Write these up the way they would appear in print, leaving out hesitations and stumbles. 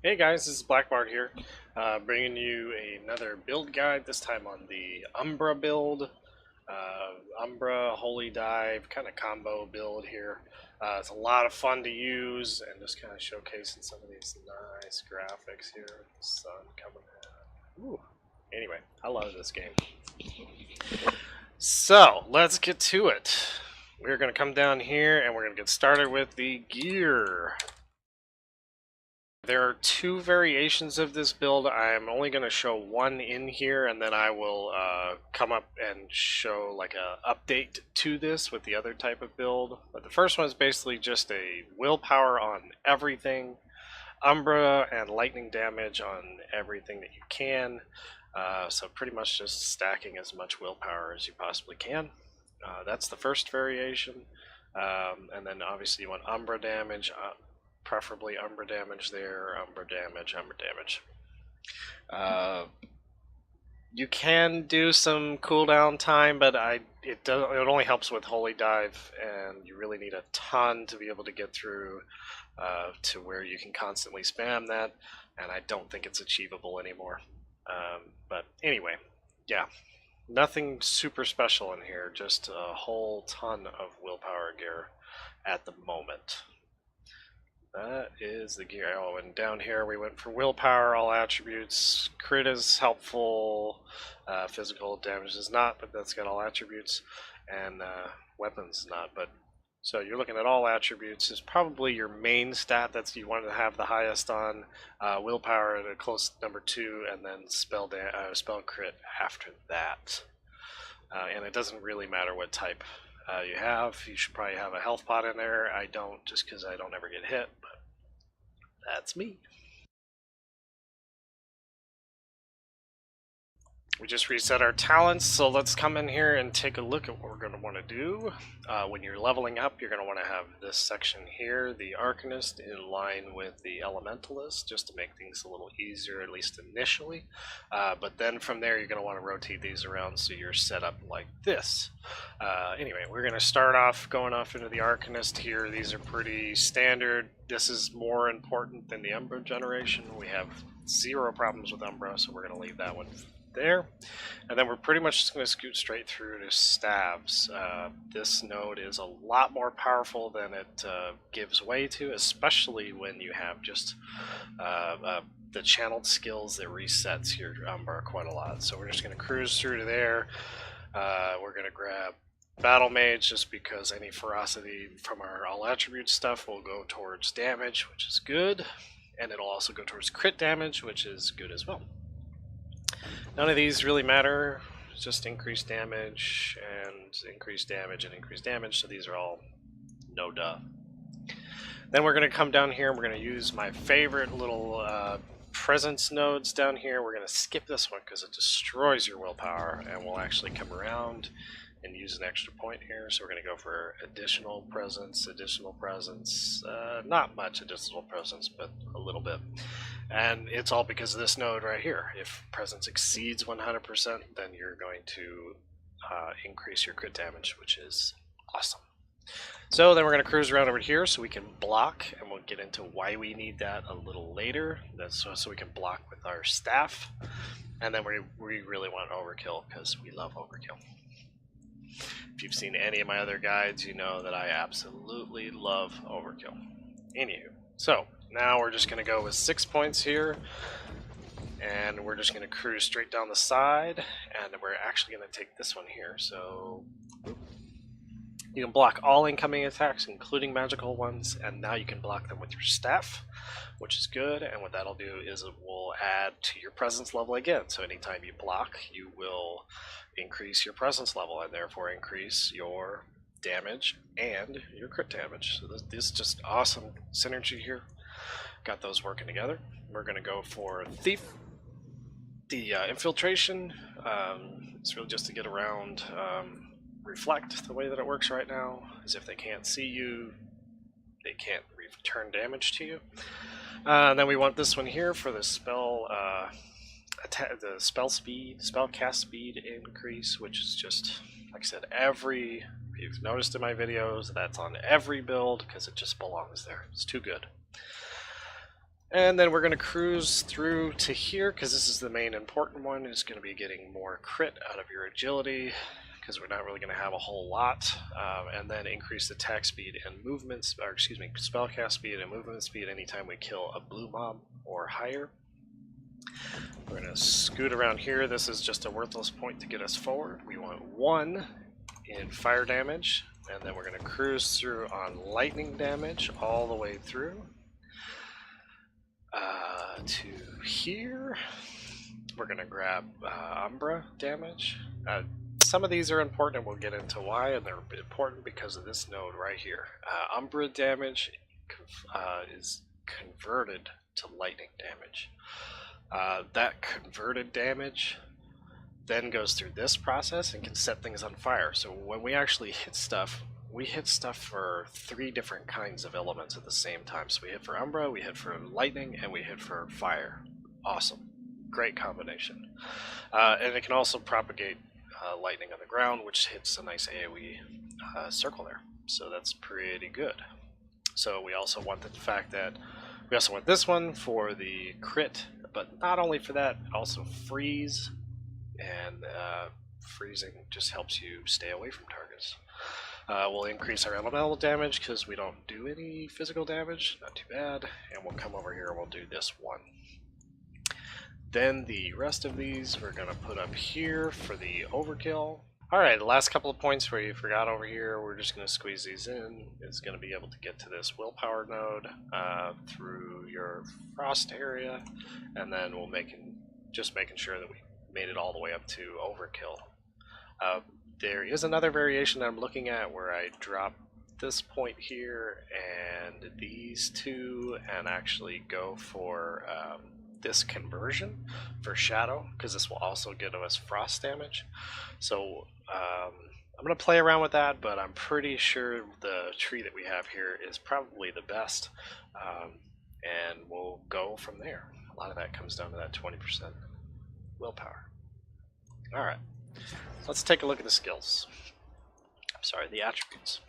Hey guys, this is Black Bart here, bringing you another build guide, this time on the Umbra build. Umbra, Holy Dive, kind of combo build here. It's a lot of fun to use and just kind of showcasing some of these nice graphics here. The sun coming in. Ooh. Anyway, I love this game. So, let's get to it. We're going to come down here and we're going to get started with the gear. There are two variations of this build. I'm only going to show one in here, and then I will come up and show like a update to this with the other type of build. But the first one is basically just a willpower on everything, Umbra and lightning damage on everything that you can. So pretty much just stacking as much willpower as you possibly can. That's the first variation. And then obviously you want Umbra damage. Preferably Umbra damage there, Umbra damage, Umbra damage. You can do some cooldown time, but it only helps with Holy Dive, and you really need a ton to be able to get through to where you can constantly spam that, and I don't think it's achievable anymore. But anyway, yeah, nothing super special in here, just a whole ton of willpower gear at the moment. That is the gear. Oh, and down here we went for willpower, all attributes. Crit is helpful. Physical damage is not, but that's got all attributes. And weapons is not, but so you're looking at all attributes. Is probably your main stat that you want to have the highest on. Willpower at a close number 2, and then spell crit after that. And it doesn't really matter what type you have. You should probably have a health pot in there. I don't, just because I don't ever get hit, but that's me. We just reset our talents, so let's come in here and take a look at what we're going to want to do. When you're leveling up, you're going to want to have this section here, the Arcanist, in line with the Elementalist, just to make things a little easier, at least initially. But then from there, you're going to want to rotate these around so you're set up like this. Anyway, we're going to start off going off into the Arcanist here. These are pretty standard. This is more important than the Umbra generation. We have 0 problems with Umbra, so we're going to leave that one there, and then we're pretty much just going to scoot straight through to stabs. This node is a lot more powerful than it gives way to, especially when you have just the channeled skills that resets your Umbra quite a lot. So we're just going to cruise through to there. We're going to grab Battle Mage just because any ferocity from our all attribute stuff will go towards damage, which is good, and it'll also go towards crit damage, which is good as well. None of these really matter, it's just increased damage and increased damage and increased damage, so these are all no duh. Then we're going to come down here and we're going to use my favorite little presence nodes down here. We're going to skip this one because it destroys your willpower, and we'll actually come around and use an extra point here. So we're going to go for additional presence, not much additional presence, but a little bit. And it's all because of this node right here. If presence exceeds 100%, then you're going to increase your crit damage, which is awesome. So then we're going to cruise around over here so we can block, and we'll get into why we need that a little later. That's so we can block with our staff. And then we really want overkill because we love overkill. If you've seen any of my other guides, you know that I absolutely love overkill. Anywho, so now we're just going to go with 6 points here, and we're just going to cruise straight down the side, and we're actually going to take this one here. So you can block all incoming attacks, including magical ones, and now you can block them with your staff, which is good. And what that'll do is it will add to your presence level again. So anytime you block, you will increase your presence level and therefore increase your damage and your crit damage. So this is just awesome synergy here. Got those working together. We're going to go for Thief. The infiltration, it's really just to get around Reflect. The way that it works right now is if they can't see you, they can't return damage to you. Then we want this one here for the spell spell cast speed increase, which is just, like I said, if you've noticed in my videos, that's on every build because it just belongs there. It's too good. And then we're going to cruise through to here, because this is the main important one, is going to be getting more crit out of your agility, because we're not really going to have a whole lot, and then increase attack speed and movement, or excuse me, spellcast speed and movement speed anytime we kill a blue mob or higher. We're going to scoot around here. This is just a worthless point to get us forward. We want 1 in fire damage, and then we're going to cruise through on lightning damage all the way through. To here, we're going to grab Umbra damage. Some of these are important, and we'll get into why, and they're important because of this node right here. Umbra damage is converted to lightning damage. That converted damage then goes through this process and can set things on fire. So when we actually hit stuff, we hit stuff for 3 different kinds of elements at the same time. So we hit for Umbra, we hit for lightning, and we hit for fire. Awesome. Great combination. And it can also propagate lightning on the ground, which hits a nice AoE circle there. So that's pretty good. So we also want the fact that we also want this one for the crit, but not only for that, also freeze, and freezing just helps you stay away from targets. We'll increase our elemental damage because we don't do any physical damage, not too bad, and we'll come over here and we'll do this one. Then the rest of these we're going to put up here for the overkill. Alright, the last couple of points where you forgot over here, we're just going to squeeze these in. It's going to be able to get to this willpower node through your frost area, and then we'll just making sure that we made it all the way up to overkill. There is another variation that I'm looking at where I drop this point here and these two and actually go for this conversion for shadow, because this will also give us frost damage. So I'm going to play around with that, but I'm pretty sure the tree that we have here is probably the best, and we'll go from there. A lot of that comes down to that 20% willpower. Alright, let's take a look at the skills. I'm sorry, the attributes.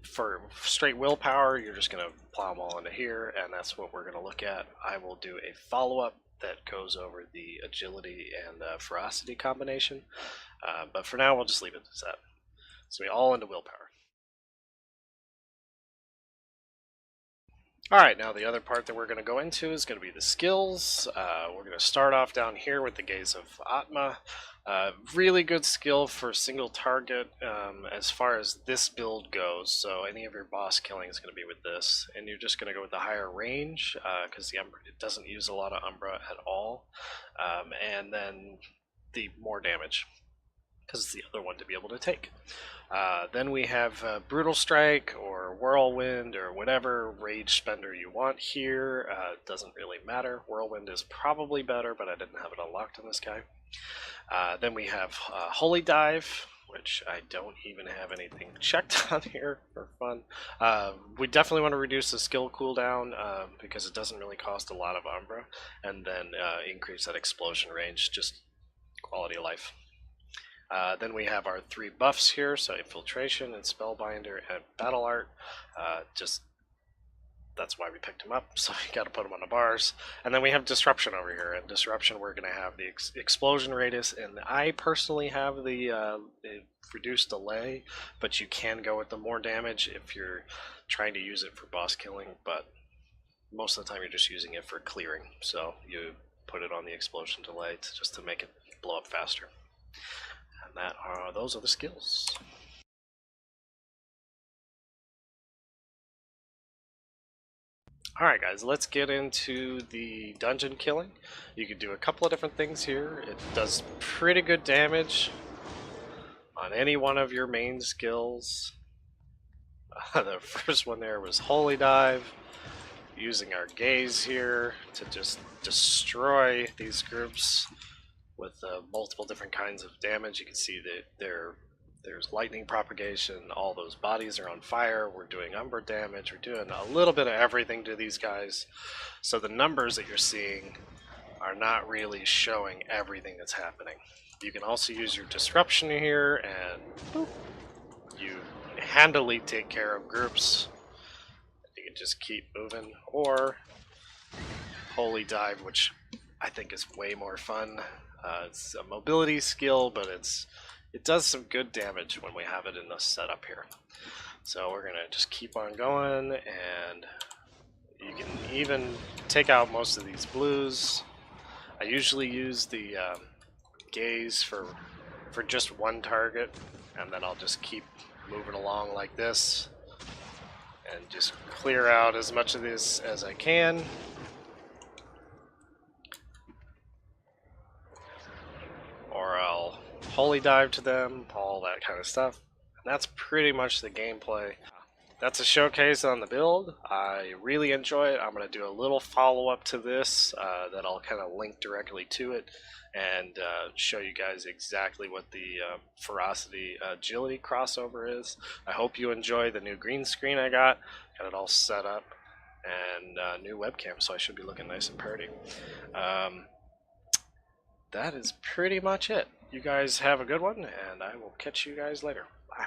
For straight willpower, you're just going to plow them all into here, and that's what we're going to look at. I will do a follow-up that goes over the agility and ferocity combination, but for now we'll just leave it as that. So we all into willpower. Alright, now the other part that we're going to go into is going to be the skills. We're going to start off down here with the Gaze of Ot-mah. Really good skill for single target as far as this build goes, so any of your boss killing is going to be with this, and you're just going to go with the higher range because it doesn't use a lot of Umbra at all, and then the more damage because it's the other one to be able to take. Then we have Brutal Strike or Whirlwind or whatever rage spender you want here. Doesn't really matter. Whirlwind is probably better, but I didn't have it unlocked on this guy. Then we have Holy Dive, which I don't even have anything checked on here for fun. We definitely want to reduce the skill cooldown because it doesn't really cost a lot of Umbra, and then increase that explosion range, just quality of life. Then we have our 3 buffs here, so Infiltration and Spellbinder and Battle Art. That's why we picked them up, so you got to put them on the bars. And then we have Disruption over here, and Disruption we're going to have the Explosion Radius, and I personally have the Reduced Delay, but you can go with the more damage if you're trying to use it for boss killing, but most of the time you're just using it for clearing, so you put it on the Explosion Delay just to make it blow up faster. And those are the skills. Alright guys, let's get into the dungeon killing. You can do a couple of different things here. It does pretty good damage on any one of your main skills. The first one there was Holy Dive, using our gaze here to just destroy these groups with multiple different kinds of damage. You can see that there's lightning propagation, all those bodies are on fire, we're doing Umbra damage, we're doing a little bit of everything to these guys. So the numbers that you're seeing are not really showing everything that's happening. You can also use your disruption here, and boop, you handily take care of groups. can just keep moving, or Holy Dive, which I think is way more fun. It's a mobility skill, but it does some good damage when we have it in the setup here. So we're gonna just keep on going, and you can even take out most of these blues. I usually use the gaze for just one target, and then I'll just keep moving along like this and just clear out as much of this as I can. Or I'll holy dive to them, all that kind of stuff. And that's pretty much the gameplay. That's a showcase on the build. I really enjoy it. I'm going to do a little follow-up to this that I'll kind of link directly to it and show you guys exactly what the Ferocity Agility crossover is. I hope you enjoy the new green screen I got. Got it all set up, and new webcam, so I should be looking nice and pretty. That is pretty much it. You guys have a good one, and I will catch you guys later. Bye.